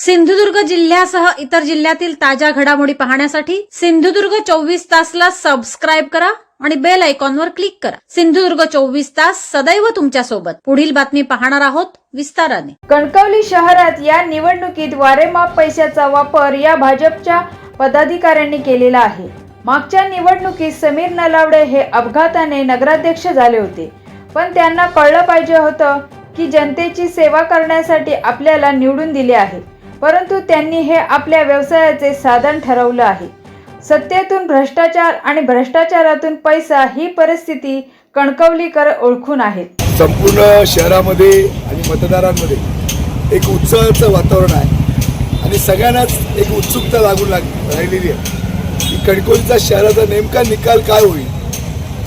सिंधुदुर्ग जिल्ह्यासह इतर जिल्ह्यातील ताज्या घडामोडी पाहण्यासाठी सिंधुदुर्ग 24 तासला सबस्क्राइब करा आणि बेल आयकॉनवर क्लिक करा। सिंधुदुर्ग 24 तास सदैव तुमच्या सोबत। पुढील बातमी पाहणार आहोत विस्ताराने। कणकवली शहरात या निवडणुकीत वारेमाप पैशाचा वापर या भाजपच्या पदाधिकाऱ्यांनी केलेला आहे। मागच्या निवडणुकीत समीर नलावडे हे अपघाताने नगराध्यक्ष झाले होते, पण त्यांना कळलं पाहिजे होतं की जनतेची सेवा करण्यासाठी आपल्याला निवडून दिले आहे, परंतु त्यांनी हे आपल्या व्यवसायाचे साधन ठरवलं आहे। सत्तेतून भ्रष्टाचार आणि भ्रष्टाचारातून पैसा ही परिस्थिती कणकवलीकर ओळखून आहेत। संपूर्ण शहरामध्ये आणि मतदारांमध्ये एक उत्साहाचं वातावरण आहे आणि सगळ्यांनाच एक उत्सुकता लागून राहिलेली आहे की कणकवलीचा शहराचा नेमका निकाल काय होईल,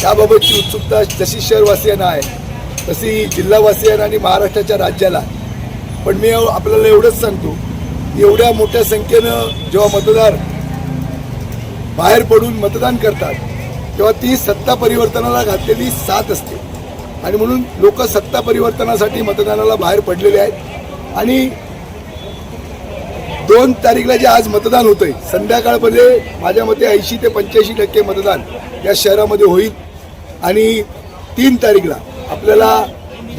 त्याबाबतची उत्सुकता जशी शहरवासियांना आहे तशी जिल्हावासियांना आणि महाराष्ट्राच्या राज्याला। पण मी आपल्याला एवढंच सांगतो, एवढ्या मोठ्या संख्येनं जेव्हा मतदार बाहेर पडून मतदान करतात तेव्हा ती सत्ता परिवर्तनाला घातलेली साथ असते आणि म्हणून लोक सत्ता परिवर्तनासाठी मतदानाला बाहेर पडलेले आहेत। आणि 2 तारीखला जे आज मतदान होतंय संध्याकाळमध्ये माझ्या मते 80 ते 85% मतदान या शहरामध्ये होईल आणि 3 तारीखला आपल्याला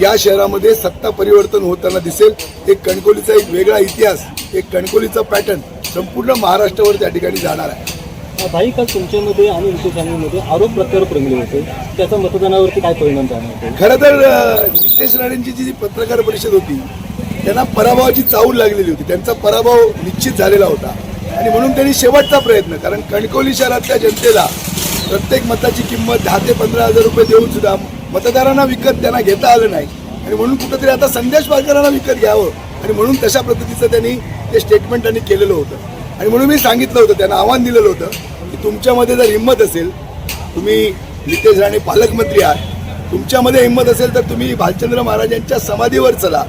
या शहरामध्ये सत्ता परिवर्तन होताना दिसेल। एक कणकवलीचा एक वेगळा इतिहास, एक कणकवलीचा पॅटर्न संपूर्ण महाराष्ट्रावर त्या ठिकाणी जाणार आहे। भाई, काल तुमच्यामध्ये आणि नितेश आरोप प्रत्यारोप रंगले होते, त्याचा मतदानावरती काय परिणाम जाणार? खरं तर नितेश राणेंची जी पत्रकार परिषद होती त्यांना पराभवाची चाहूल लागलेली होती, त्यांचा पराभव निश्चित झालेला होता आणि म्हणून त्यांनी शेवटचा प्रयत्न, कारण कणकवली शहरातल्या जनतेला प्रत्येक मताची किंमत 10 ते 15 हजार रुपये देऊन सुद्धा मतदारांना विकत त्यांना घेता आलं नाही आणि म्हणून कुठंतरी आता संदेश पारकरांना विकत घ्यावं आणि म्हणून तशा पद्धतीचं त्यांनी ते स्टेटमेंट त्यांनी केलेलं होतं। आणि म्हणून मी सांगितलं होतं, त्यांना आव्हान दिलेलं होतं की तुमच्यामध्ये जर हिंमत असेल, तुम्ही नितेश राणे पालकमंत्री आहात, तुमच्यामध्ये हिंमत असेल तर तुम्ही भालचंद्र महाराजांच्या समाधीवर चला,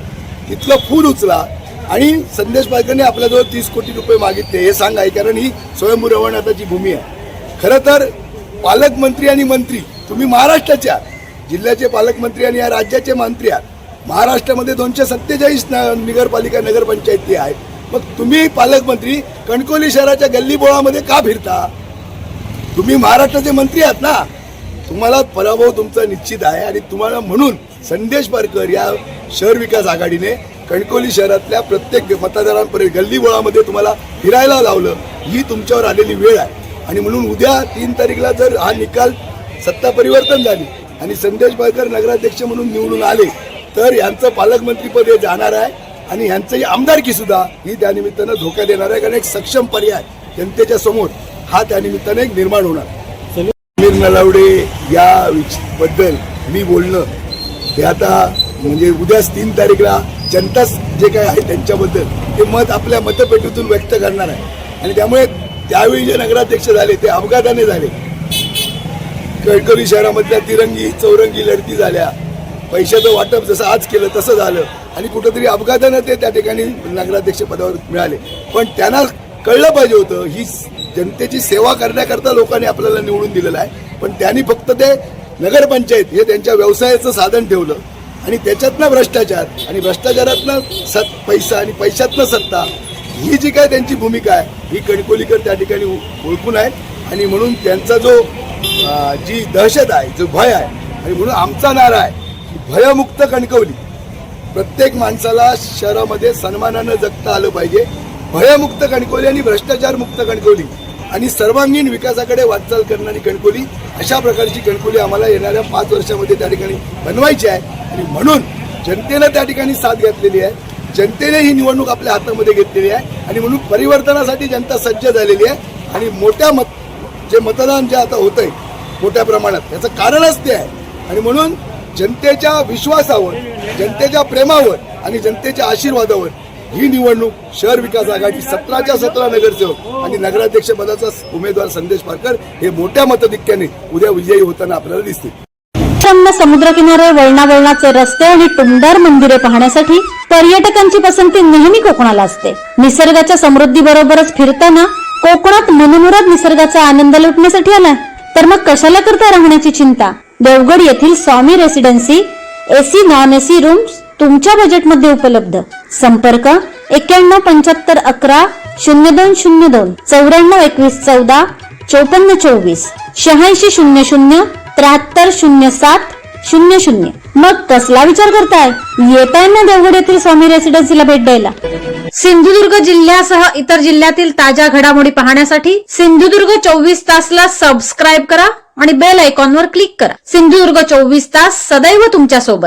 तिथलं फूल उचला आणि संदेश पारकरांनी आपल्याजवळ 30 कोटी रुपये मागितले हे सांगा, कारण ही स्वयंभू रवणाताची भूमी आहे। खरं तर पालकमंत्री आणि मंत्री तुम्ही महाराष्ट्राचे आहात, जिल्ह्याचे पालकमंत्री आणि या राज्याचे मंत्री आहात। महाराष्ट्रामध्ये 247 नगरपंचायती आहेत, मग तुम्ही पालकमंत्री कणकवली शहराच्या गल्लीबोळामध्ये का फिरता? तुम्ही महाराष्ट्राचे मंत्री आहात ना, तुम्हाला पराभव तुमचा निश्चित आहे आणि तुम्हाला म्हणून संदेश पारकर या शहर विकास आघाडीने कणकवली शहरातल्या प्रत्येक मतदारांपर्यंत गल्लीबोळामध्ये तुम्हाला फिरायला लावलं, ही तुमच्यावर आलेली वेळ आहे। आणि म्हणून उद्या 3 तारीखला जर हा निकाल सत्ता परिवर्तन झाली आणि संदेश पारकर नगराध्यक्ष म्हणून निवडून आले तर यांचं पालकमंत्रीपद हे जाणार आहे आणि यांचंही आमदारकी सुद्धा ही त्यानिमित्तानं धोका देणार आहे, कारण एक सक्षम पर्याय जनतेच्या समोर हा त्यानिमित्तानं एक निर्माण होणार। समीर नलावडे या बद्दल मी बोलणं हे आता म्हणजे उद्याच 3 तारीखला जनता जे काय आहे त्यांच्याबद्दल ते मत आपल्या मतपेटीतून व्यक्त करणार आहे आणि त्यामुळे त्यावेळी जे नगराध्यक्ष झाले ते अपघाताने झाले। कणकवली शहरामधल्या तिरंगी चौरंगी लढती झाल्या, पैशाचं वाटप जसं आज केलं तसं झालं आणि कुठंतरी अपघातानं ते त्या ठिकाणी नगराध्यक्ष पदावर मिळाले। पण त्यांना कळलं पाहिजे होतं ही जनतेची सेवा करण्याकरता लोकांनी आपल्याला निवडून दिलेलं आहे, पण त्यांनी फक्त ते नगरपंचायत हे त्यांच्या व्यवसायाचं साधन ठेवलं आणि त्याच्यातनं भ्रष्टाचार आणि भ्रष्टाचारातनं पैसा आणि पैशातनं सत्ता, ही जी काय त्यांची भूमिका आहे ही कणकवलीकर त्या ठिकाणी ओळखून आहेत आणि म्हणून त्यांचा जो जी दहशत आहे, जो भय आहे, आणि म्हणून आमचा नारा आहे की भयमुक्त कणकवली। प्रत्येक माणसाला शहरामध्ये सन्मानानं जगता आलं पाहिजे। भयमुक्त कणकवली आणि भ्रष्टाचार-मुक्त कणकवली आणि सर्वांगीण विकासाकडे वाटचाल करणारी कणकवली, अशा प्रकारची कणकवली आम्हाला येणाऱ्या 5 वर्षामध्ये त्या ठिकाणी बनवायची आहे आणि म्हणून जनतेनं त्या ठिकाणी साथ घातलेली आहे, जनतेने ही निवडणूक आपल्या हातामध्ये घेतलेली आहे आणि म्हणून परिवर्तनासाठी जनता सज्ज झालेली आहे आणि जे मतदान जे आता होतंय मोठ्या प्रमाणात त्याचं कारणच ते आहे आणि म्हणून जनतेच्या विश्वासावर, जनतेच्या प्रेमावर आणि जनतेच्या आशीर्वादावर ही निवडणूक शहर विकास आघाडी 17च्या 17 नगरसेवक आणि नगराध्यक्ष पदाचा उमेदवार संदेश पारकर हे मोठ्या मताधिक्याने उद्या विजयी होताना आपल्याला दिसतील। समुद्रकिनारे, वळणावळणाचे रस्ते आणि टुमदार मंदिरे पाहण्यासाठी पर्यटकांची पसंती नेहमी कोकणाला असते। निसर्गाच्या समृद्धीबरोबरच फिरताना कोकणात मनमुराद निसर्गाचा आनंद लुटण्यासाठी आला तर मग कशाला करता राहण्याची चिंता? देवगड येथील Swami residency AC non AC rooms तुमच्या बजेटमध्ये उपलब्ध. संपर्क 917511 0202 942114 5424 8600 7307 00. मग कसला विचार करताय? येताय ना देवगड येथील स्वामी रेसिडेन्सीला भेट द्यायला. सिंधुदुर्ग जिल्ह्यासह इतर जिल्ह्यातील ताज्या घडामोडी पाहण्यासाठी सिंधुदुर्ग 24 तासला सबस्क्राईब करा आणि बेल आयकॉनवर क्लिक करा. सिंधुदुर्ग 24 तास सदैव तुमच्या सोबत.